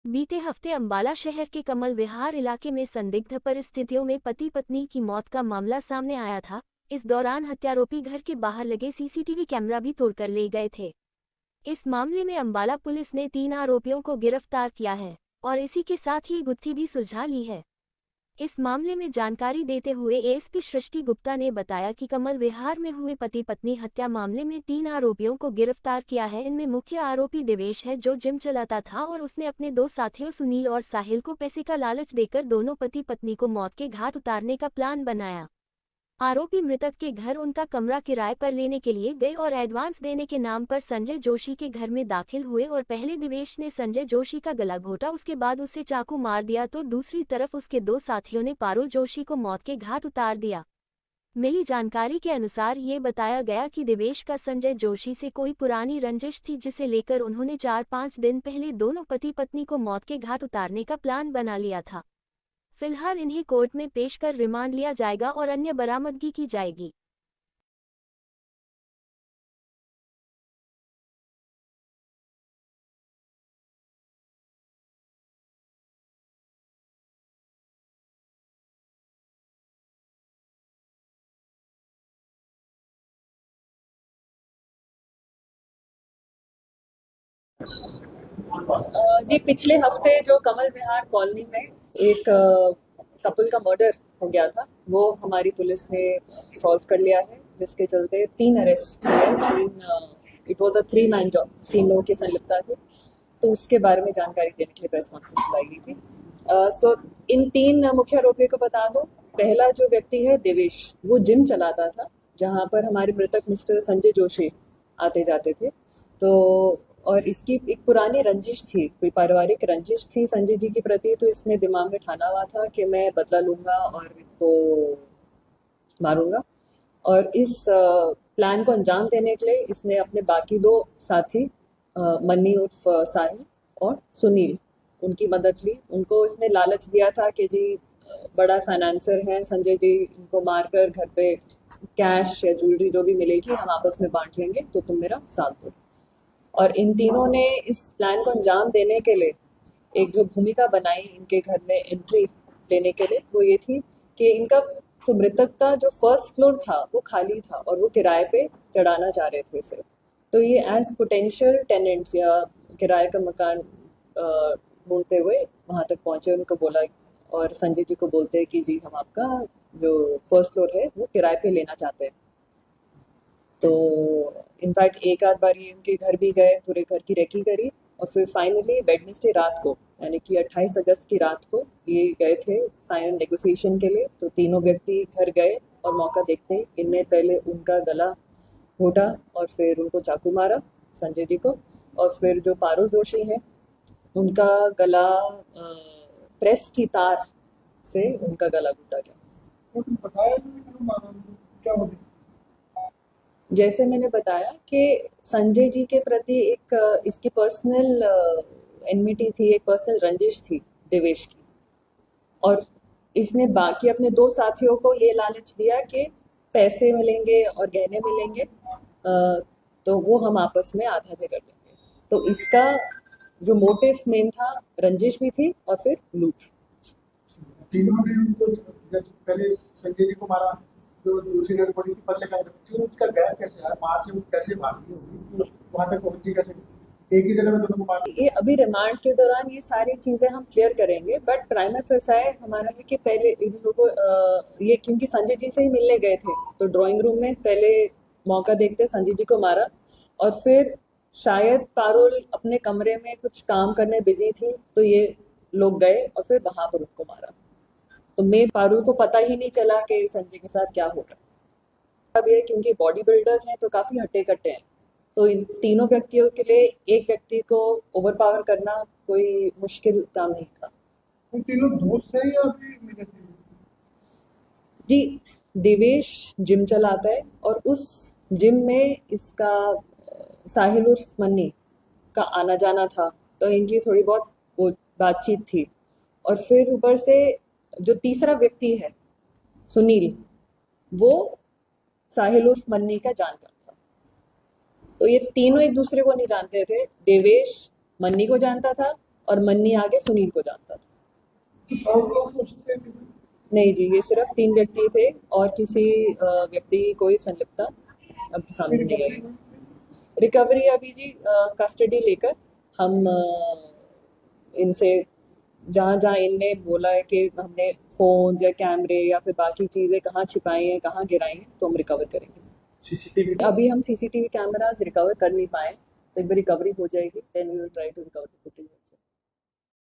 बीते हफ्ते अंबाला शहर के कमल विहार इलाके में संदिग्ध परिस्थितियों में पति पत्नी की मौत का मामला सामने आया था। इस दौरान हत्यारोपी घर के बाहर लगे सीसीटीवी कैमरा भी तोड़कर ले गए थे। इस मामले में अंबाला पुलिस ने 3 आरोपियों को गिरफ्तार किया है और इसी के साथ ही गुत्थी भी सुलझा ली है। इस मामले में जानकारी देते हुए एएसपी सृष्टि गुप्ता ने बताया कि कमल विहार में हुए पति पत्नी हत्या मामले में 3 आरोपियों को गिरफ्तार किया है। इनमें मुख्य आरोपी देवेश है, जो जिम चलाता था और उसने अपने 2 साथियों सुनील और साहिल को पैसे का लालच देकर दोनों पति पत्नी को मौत के घाट उतारने का प्लान बनाया। आरोपी मृतक के घर उनका कमरा किराए पर लेने के लिए गए और एडवांस देने के नाम पर संजय जोशी के घर में दाखिल हुए और पहले देवेश ने संजय जोशी का गला घोटा, उसके बाद उसे चाकू मार दिया तो दूसरी तरफ उसके 2 साथियों ने पारुल जोशी को मौत के घाट उतार दिया। मिली जानकारी के अनुसार ये बताया गया कि देवेश का संजय जोशी से कोई पुरानी रंजिश थी, जिसे लेकर उन्होंने 4-5 दिन पहले दोनों पति पत्नी को मौत के घाट उतारने का प्लान बना लिया था। फिलहाल इन्हें कोर्ट में पेश कर रिमांड लिया जाएगा और अन्य बरामदगी की जाएगी। जी, पिछले हफ्ते जो कमल विहार कॉलोनी में एक कपल का मर्डर हो गया था, वो हमारी पुलिस ने सॉल्व कर लिया है, जिसके चलते 3 अरेस्ट हुए। इट वाज अ 3-मैन जॉब, 3 लोगों की संलिप्तता थी। तो उसके बारे में जानकारी देने के लिए प्रेस कॉन्फ्रेंस बुलाई गई थी। सो इन 3 मुख्य आरोपियों को बता दो। पहला जो व्यक्ति है देवेश, वो जिम चलाता था, जहाँ पर हमारे मृतक मिस्टर संजय जोशी आते जाते थे। तो और इसकी एक पुरानी रंजिश थी, कोई पारिवारिक रंजिश थी संजय जी के प्रति। तो इसने दिमाग में ठाना हुआ था कि मैं बदला लूँगा और इनको मारूंगा। और इस प्लान को अंजाम देने के लिए इसने अपने बाकी 2 साथी मन्नी उर्फ साहिल और सुनील, उनकी मदद ली। उनको इसने लालच दिया था कि जी बड़ा फाइनेंसर है संजय जी, इनको मारकर घर पे कैश या ज्वेलरी जो भी मिलेगी हम आपस में बांट लेंगे, तो तुम मेरा साथ दो। और इन तीनों ने इस प्लान को अंजाम देने के लिए एक जो भूमिका बनाई इनके घर में एंट्री लेने के लिए, वो ये थी कि इनका मृतक का जो फर्स्ट फ्लोर था वो खाली था और वो किराए पे चढ़ाना चाह रहे थे इसे। तो ये एज पोटेंशियल टेनेंट्स या किराए का मकान ढूंढते हुए वहाँ तक पहुँचे। उनको बोला और संजय जी को बोलते हैं कि जी हम आपका जो फर्स्ट फ्लोर है वो किराए पे लेना चाहते हैं। तो इनफैक्ट एक आध बार ये उनके घर भी गए, पूरे घर की रेकी करी और फिर फाइनली वेडनेसडे रात को, यानी कि 28 अगस्त की रात को ये गए थे फाइनल नेगोशिएशन के लिए। तो तीनों व्यक्ति घर गए और मौका देखते ही इनने पहले उनका गला घोटा और फिर उनको चाकू मारा संजय जी को, और फिर जो पारुल जोशी हैं उनका गला प्रेस की तार से उनका गला घोटा गया। जैसे मैंने बताया कि संजय जी के प्रति एक इसकी पर्सनल एनमिटी थी, एक पर्सनल रंजिश थी देवेश की, और इसने बाकी अपने 2 साथियों को ये लालच दिया कि पैसे मिलेंगे और गहने मिलेंगे, तो वो हम आपस में आधा-आधा कर लेंगे। तो इसका जो मोटिव मेन था, रंजिश भी थी और फिर लूट। तीनों ने उनको जब पहले संजय जी को मारा, जो दूसरी डेड बॉडी थी पल्ले का, उसका गैप कैसे आया, वहां से वो कैसे भागी होगी, वहां तक पहुंची कैसे, एक ही जगह में दोनों को मारा? ये अभी रिमांड के दौरान ये सारी चीज़ें हम क्लियर करेंगे, बट प्राइमा फेसाई हमारा है कि पहले इन लोगों ये क्योंकि संजय जी से ही मिलने गए थे, तो ड्राइंग रूम में पहले मौका देखते संजय जी को मारा और फिर शायद पारुल अपने कमरे में कुछ काम करने बिजी थी, तो ये लोग गए और फिर वहां पर उनको मारा। तो पारुल को पता ही नहीं चला कि संजय के साथ क्या हो रहा है। अब ये क्योंकि बॉडी बिल्डर्स हैं तो काफ़ी हट्टे कट्टे हैं, तो इन तीनों व्यक्तियों के लिए एक व्यक्ति को ओवरपावर करना कोई मुश्किल काम नहीं था। वो तीनों दोस्त हैं या अभी मिले थे? जी, देवेश जिम चलाता है और उस जिम में इसका साहिल उर्फ मन्नी का आना जाना था, तो इनकी थोड़ी बहुत वो बातचीत थी। और फिर ऊपर से जो तीसरा व्यक्ति है सुनील, वो साहिल उर्फ मन्नी का जानकार था। तो ये तीनों एक दूसरे को नहीं जानते थे। देवेश मन्नी को जानता था और मन्नी आगे सुनील को जानता था। कुछ और लोग हो सकते हैं कि नहीं जी, ये सिर्फ 3 व्यक्ति थे और किसी व्यक्ति की कोई संलिप्तता अब सामने नहीं आई। रिकवरी अभी जी कस्टडी लेकर हम इनसे जहाँ जहाँ इनने बोला है कि हमने फ़ोन या कैमरे या फिर बाकी चीज़ें कहाँ छिपाई हैं, कहाँ गिराई हैं, तो हम रिकवर करेंगे। सीसीटीवी अभी हम सीसीटीवी कैमरास रिकवर कर नहीं पाए, तो एक बार रिकवरी हो जाएगी, then we will try to recover the footage.